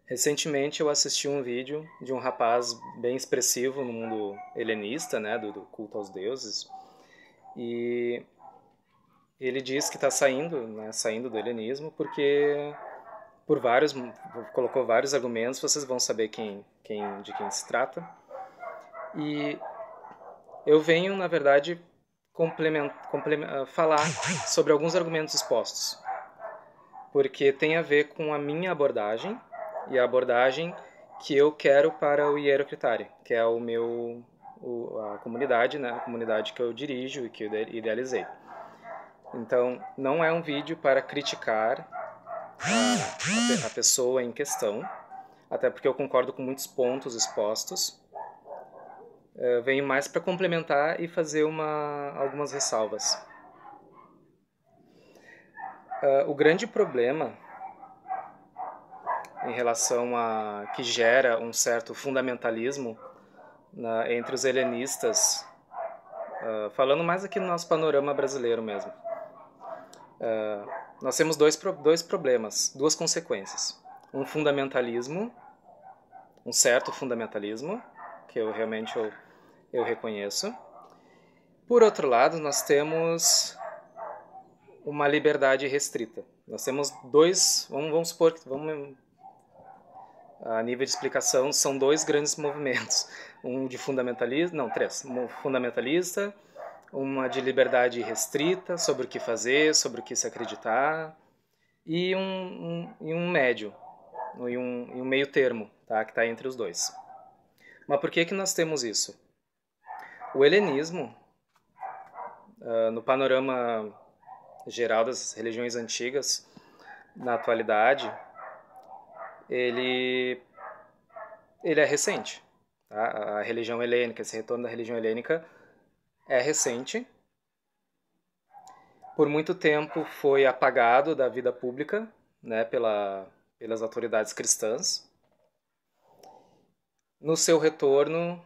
Recentemente eu assisti um vídeo de um rapaz bem expressivo no mundo helenista, né, do culto aos deuses, e ele diz que está saindo, né, saindo do helenismo porque por vários colocou vários argumentos, vocês vão saber de quem se trata. E eu venho, na verdade, falar sobre alguns argumentos expostos, porque tem a ver com a minha abordagem e a abordagem que eu quero para o Hierocritare, que é a comunidade, né, a comunidade que eu dirijo e que eu idealizei. Então, não é um vídeo para criticar a pessoa em questão, até porque eu concordo com muitos pontos expostos. Eu venho mais para complementar e fazer algumas ressalvas. O grande problema em relação a que gera um certo fundamentalismo entre os helenistas, falando mais aqui no nosso panorama brasileiro mesmo, nós temos dois problemas, duas consequências. Um fundamentalismo, um certo fundamentalismo, que eu reconheço. Por outro lado, nós temos uma liberdade restrita. Nós temos vamos supor que, a nível de explicação, são dois grandes movimentos. Um de fundamentalista, não, três. Um fundamentalista, uma de liberdade restrita, sobre o que fazer, sobre o que se acreditar, e um médio, e um meio termo, tá, que está entre os dois. Mas por que nós temos isso? O helenismo, no panorama geral das religiões antigas, na atualidade, ele é recente. Tá? A religião helênica, esse retorno da religião helênica é recente. Por muito tempo foi apagado da vida pública, né, pelas autoridades cristãs. No seu retorno,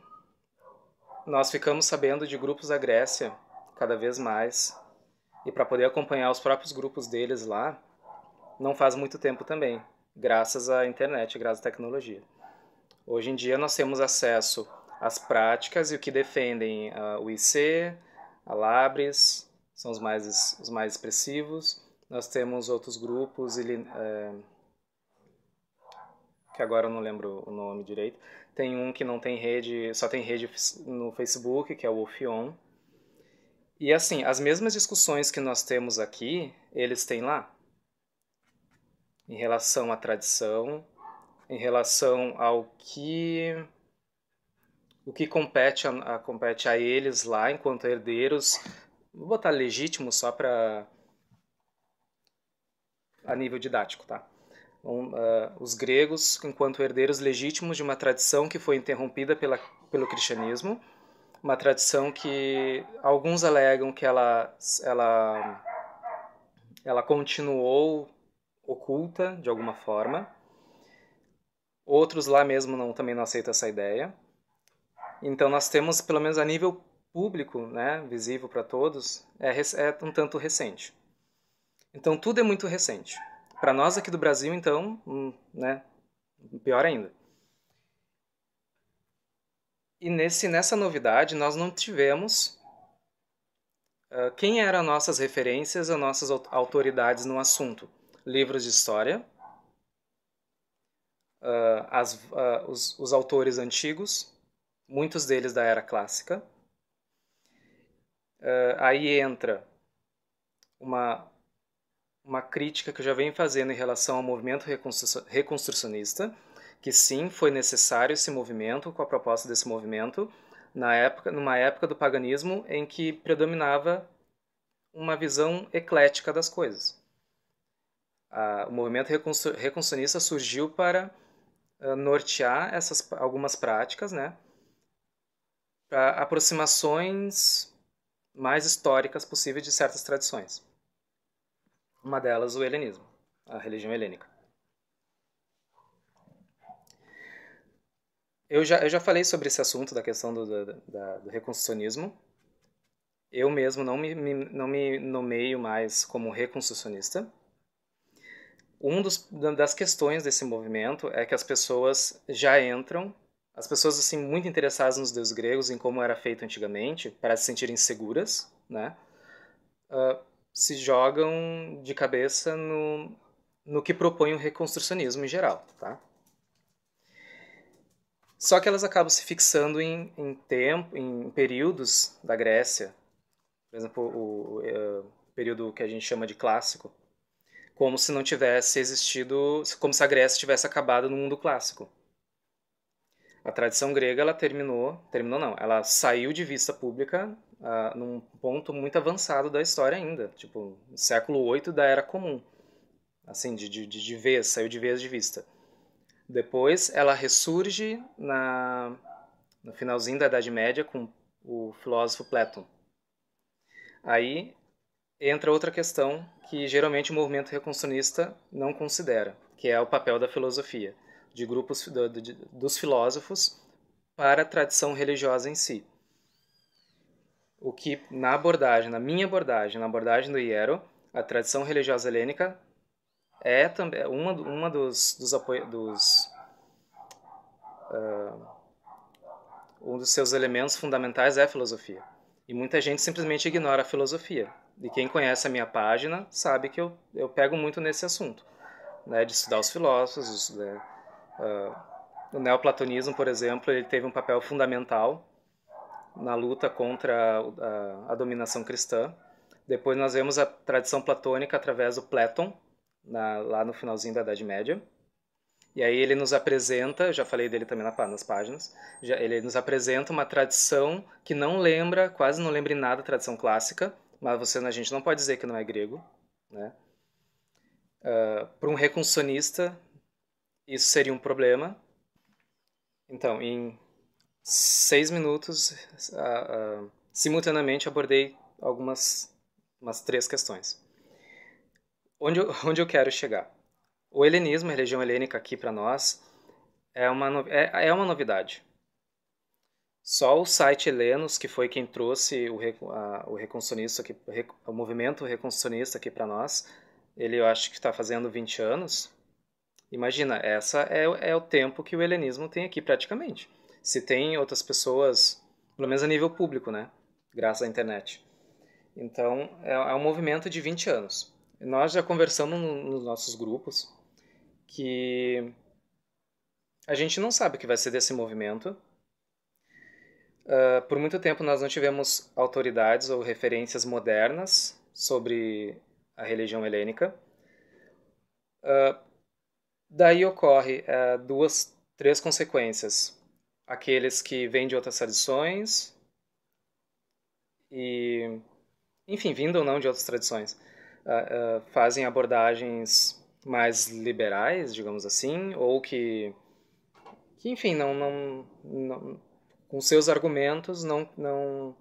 nós ficamos sabendo de grupos da Grécia, cada vez mais, e para poder acompanhar os próprios grupos deles lá, não faz muito tempo também, graças à internet, graças à tecnologia. Hoje em dia nós temos acesso às práticas e o que defendem o IC, a Labres, são os mais expressivos. Nós temos outros grupos, que agora eu não lembro o nome direito. Tem um que não tem rede, só tem rede no Facebook, que é o Wolfion. E assim, as mesmas discussões que nós temos aqui, eles têm lá. Em relação à tradição, em relação o que compete a eles lá enquanto herdeiros, vou botar legítimo só para a nível didático, tá? Então, os gregos enquanto herdeiros legítimos de uma tradição que foi interrompida pelo cristianismo, uma tradição que alguns alegam que ela continuou oculta de alguma forma, outros lá mesmo também não aceitam essa ideia. Então nós temos, pelo menos a nível público, né, visível para todos, é um tanto recente. Então tudo é muito recente. Para nós aqui do Brasil, então, né, pior ainda. E nessa novidade nós não tivemos quem eram nossas referências, as nossas autoridades no assunto. Livros de história, os autores antigos, muitos deles da era clássica. Aí entra uma crítica que eu já venho fazendo em relação ao movimento reconstrucionista, que sim, foi necessário esse movimento, com a proposta desse movimento, numa época do paganismo em que predominava uma visão eclética das coisas. O movimento reconstrucionista surgiu para nortear algumas práticas, né, para aproximações mais históricas possíveis de certas tradições. Uma delas, o helenismo, a religião helênica. Eu já falei sobre esse assunto da questão do reconstrucionismo. Eu mesmo não me nomeio mais como reconstrucionista. Das questões desse movimento é que as pessoas já entram, as pessoas assim muito interessadas nos deuses gregos, em como era feito antigamente, para se sentirem seguras, né? Se jogam de cabeça no que propõe o reconstrucionismo em geral, tá? Só que elas acabam se fixando em períodos da Grécia, por exemplo, o período que a gente chama de clássico, como se não tivesse existido, como se a Grécia tivesse acabado no mundo clássico. A tradição grega, ela terminou não, ela saiu de vista pública num ponto muito avançado da história ainda, tipo, no século VIII da Era Comum, assim, de vez, saiu de vez de vista. Depois ela ressurge no finalzinho da Idade Média com o filósofo Platão. Aí entra outra questão que geralmente o movimento reconstrucionista não considera, que é o papel da filosofia, de grupos dos filósofos para a tradição religiosa em si. O que na minha abordagem, na abordagem do Hierro, a tradição religiosa helênica é também uma um dos seus elementos fundamentais é a filosofia. E muita gente simplesmente ignora a filosofia. E quem conhece a minha página sabe que eu pego muito nesse assunto, né, de estudar os filósofos. O neoplatonismo, por exemplo, ele teve um papel fundamental na luta contra a dominação cristã. Depois nós vemos a tradição platônica através do Platão, lá no finalzinho da Idade Média. E aí ele nos apresenta, já falei dele também nas páginas, ele nos apresenta uma tradição que quase não lembra em nada a tradição clássica, mas a gente não pode dizer que não é grego, né? Para um reconstrucionista, isso seria um problema. Então, em 6 minutos, simultaneamente abordei umas 3 questões. Onde eu quero chegar? O helenismo, a religião helênica aqui para nós, é uma novidade. Só o site Helenos, que foi quem trouxe o reconstrucionista aqui, o movimento reconstrucionista aqui para nós, ele eu acho que está fazendo 20 anos. Imagina, essa é o tempo que o helenismo tem aqui praticamente. Se tem outras pessoas, pelo menos a nível público, né? Graças à internet. Então, é um movimento de 20 anos. Nós já conversamos nos nossos grupos que a gente não sabe o que vai ser desse movimento. Por muito tempo nós não tivemos autoridades ou referências modernas sobre a religião helênica. Daí ocorre três consequências. Aqueles que vêm de outras tradições e, enfim, vindo ou não de outras tradições, fazem abordagens mais liberais, digamos assim, ou que enfim, com seus argumentos não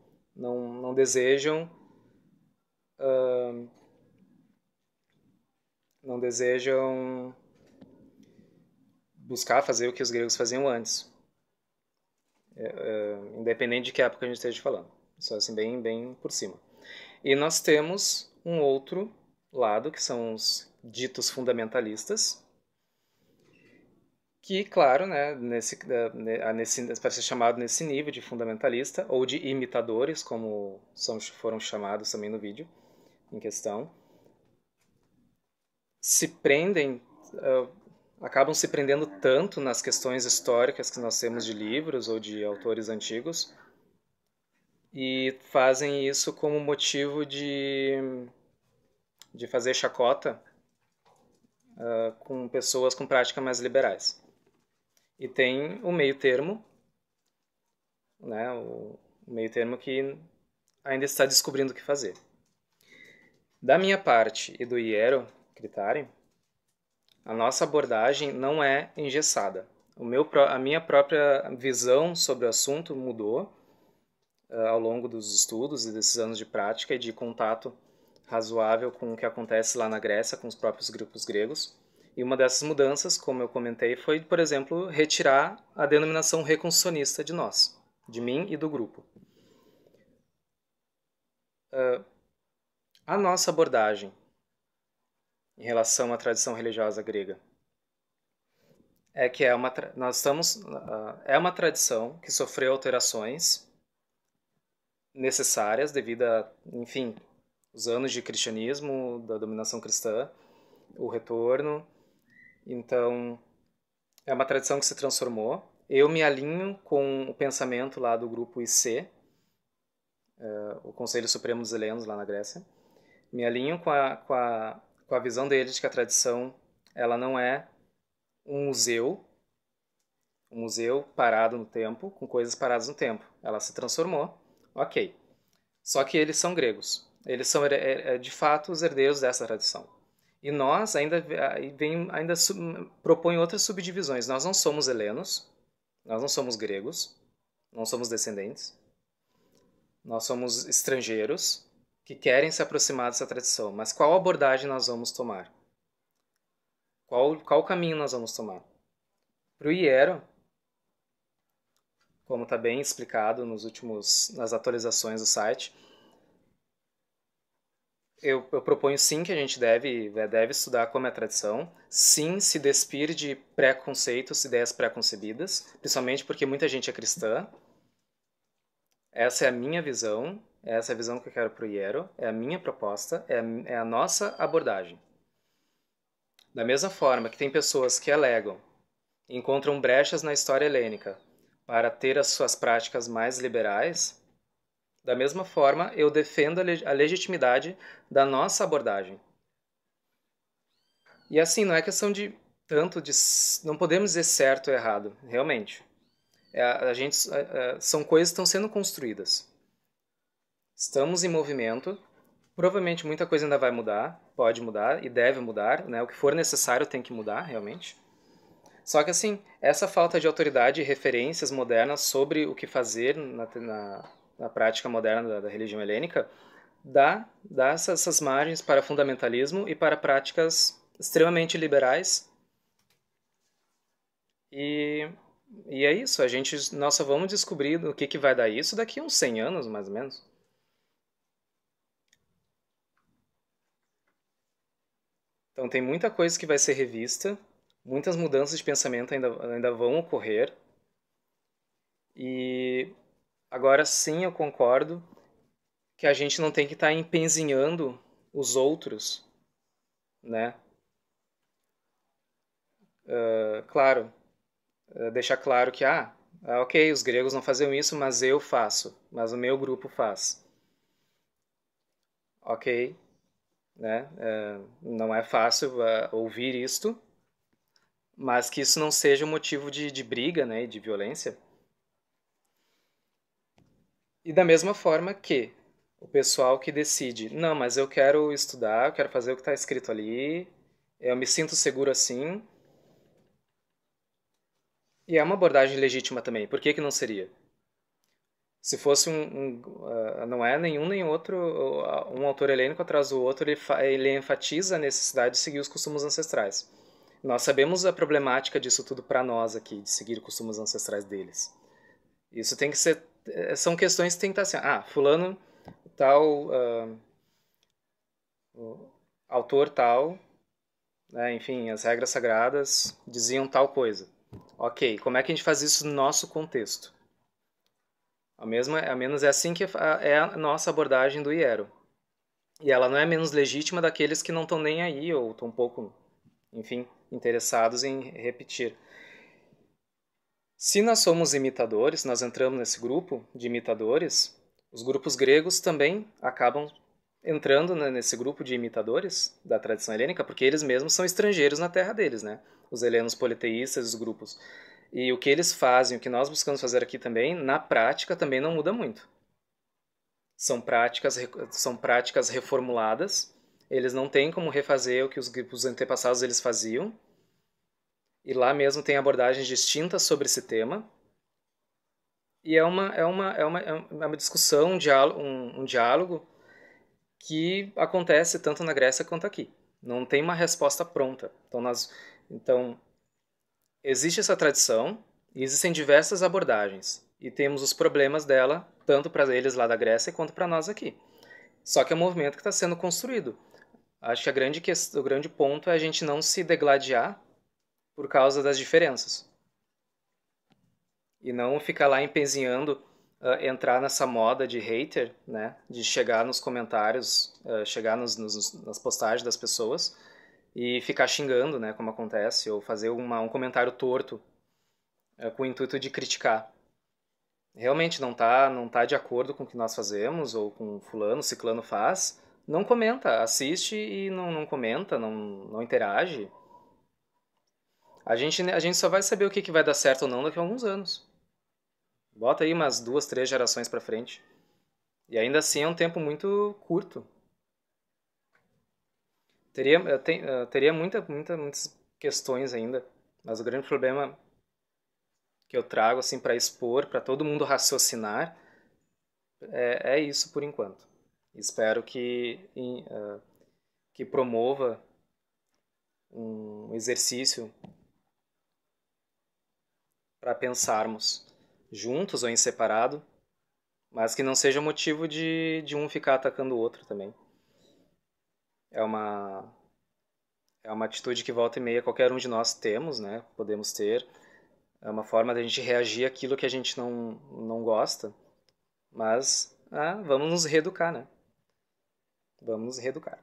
desejam não desejam buscar fazer o que os gregos faziam antes, independente de que época a gente esteja falando, só assim bem por cima. E nós temos um outro lado, que são os ditos fundamentalistas, que, claro, né, para ser chamado nesse nível de fundamentalista, ou de imitadores, como foram chamados também no vídeo em questão, acabam se prendendo tanto nas questões históricas que nós temos de livros ou de autores antigos, e fazem isso como motivo de fazer chacota com pessoas com práticas mais liberais. E tem o meio termo, né, o meio termo que ainda está descobrindo o que fazer. Da minha parte e do Hierro Critari, a nossa abordagem não é engessada. A minha própria visão sobre o assunto mudou ao longo dos estudos e desses anos de prática e de contato razoável com o que acontece lá na Grécia, com os próprios grupos gregos. E uma dessas mudanças, como eu comentei, foi, por exemplo, retirar a denominação reconstrucionista de nós, de mim e do grupo. A nossa abordagem em relação à tradição religiosa grega? É que nós estamos, é uma tradição que sofreu alterações necessárias devido a, enfim, os anos de cristianismo, da dominação cristã, o retorno. Então, é uma tradição que se transformou. Eu me alinho com o pensamento lá do grupo IC, o Conselho Supremo dos Helenos, lá na Grécia. Me alinho com a visão deles de que a tradição ela não é um museu parado no tempo, com coisas paradas no tempo. Ela se transformou, ok. Só que eles são gregos. Eles são, de fato, os herdeiros dessa tradição. E nós ainda propõe outras subdivisões. Nós não somos helenos, nós não somos gregos, não somos descendentes. Nós somos estrangeiros que querem se aproximar dessa tradição. Mas qual abordagem nós vamos tomar? Qual caminho nós vamos tomar? Para o Iero, como está bem explicado nas atualizações do site, eu proponho sim que a gente deve estudar como é a tradição, sim se despir de preconceitos, ideias preconcebidas, principalmente porque muita gente é cristã. Essa é a minha visão, essa é a visão que eu quero para o Iero, é a minha proposta, é a nossa abordagem. Da mesma forma que tem pessoas que alegam e encontram brechas na história helênica para ter as suas práticas mais liberais, da mesma forma eu defendo a legitimidade da nossa abordagem. E assim, não é questão de não podemos dizer certo ou errado, realmente. São coisas que estão sendo construídas. Estamos em movimento, provavelmente muita coisa ainda vai mudar, pode mudar e deve mudar, né? O que for necessário tem que mudar, realmente. Só que assim, essa falta de autoridade e referências modernas sobre o que fazer na prática moderna da religião helênica dá essas margens para fundamentalismo e para práticas extremamente liberais. E é isso, nós só vamos descobrir o que vai dar isso daqui a uns 100 anos, mais ou menos. Então tem muita coisa que vai ser revista, muitas mudanças de pensamento ainda vão ocorrer. E agora sim eu concordo que a gente não tem que estar empenzinhando os outros, né? Claro, deixar claro que, ok, os gregos não faziam isso, mas eu faço, mas o meu grupo faz. Ok, né? Não é fácil ouvir isto, mas que isso não seja um motivo de briga, né, e de violência. E da mesma forma que o pessoal que decide, não, mas eu quero estudar, eu quero fazer o que está escrito ali, eu me sinto seguro assim, e é uma abordagem legítima também, por que que não seria? Se fosse não é nenhum nem outro, um autor helênico atrás do outro, ele enfatiza a necessidade de seguir os costumes ancestrais. Nós sabemos a problemática disso tudo para nós aqui, de seguir os costumes ancestrais deles. Isso tem que ser, são questões que tem que estar assim, fulano tal, autor tal, né, enfim, as regras sagradas diziam tal coisa. Ok, como é que a gente faz isso no nosso contexto? Ao menos é assim que é a nossa abordagem do Iero. E ela não é menos legítima daqueles que não estão nem aí ou estão um pouco, enfim, interessados em repetir. Se nós somos imitadores, nós entramos nesse grupo de imitadores, os grupos gregos também acabam entrando, né, nesse grupo de imitadores da tradição helênica, porque eles mesmos são estrangeiros na terra deles, né? Os helenos politeístas, os grupos. E o que eles fazem, o que nós buscamos fazer aqui também, na prática também não muda muito. São práticas reformuladas, eles não têm como refazer o que os antepassados eles faziam, e lá mesmo tem abordagens distintas sobre esse tema, e é uma discussão, um diálogo que acontece tanto na Grécia quanto aqui. Não tem uma resposta pronta. Então existe essa tradição e existem diversas abordagens. E temos os problemas dela, tanto para eles lá da Grécia quanto para nós aqui. Só que é um movimento que está sendo construído. Acho que o grande ponto é a gente não se degladiar por causa das diferenças. E não ficar lá empenzinhando entrar nessa moda de hater, né? De chegar nos comentários, chegar nas postagens das pessoas e ficar xingando, né? Como acontece, ou fazer um comentário torto com o intuito de criticar. Realmente não tá de acordo com o que nós fazemos, ou com fulano, ciclano faz, não comenta, assiste e não comenta, não interage. A gente só vai saber o que vai dar certo ou não daqui a alguns anos. Bota aí umas 2, 3 gerações pra frente. E ainda assim é um tempo muito curto. Teria muitas questões ainda, mas o grande problema que eu trago assim para expor, para todo mundo raciocinar, é isso por enquanto. Espero que promova um exercício para pensarmos juntos ou em separado, mas que não seja motivo de um ficar atacando o outro também. É uma, é uma atitude que volta e meia qualquer um de nós temos, né? Podemos ter. É uma forma da gente reagir àquilo que a gente não gosta, mas vamos nos reeducar, né? Vamos nos reeducar.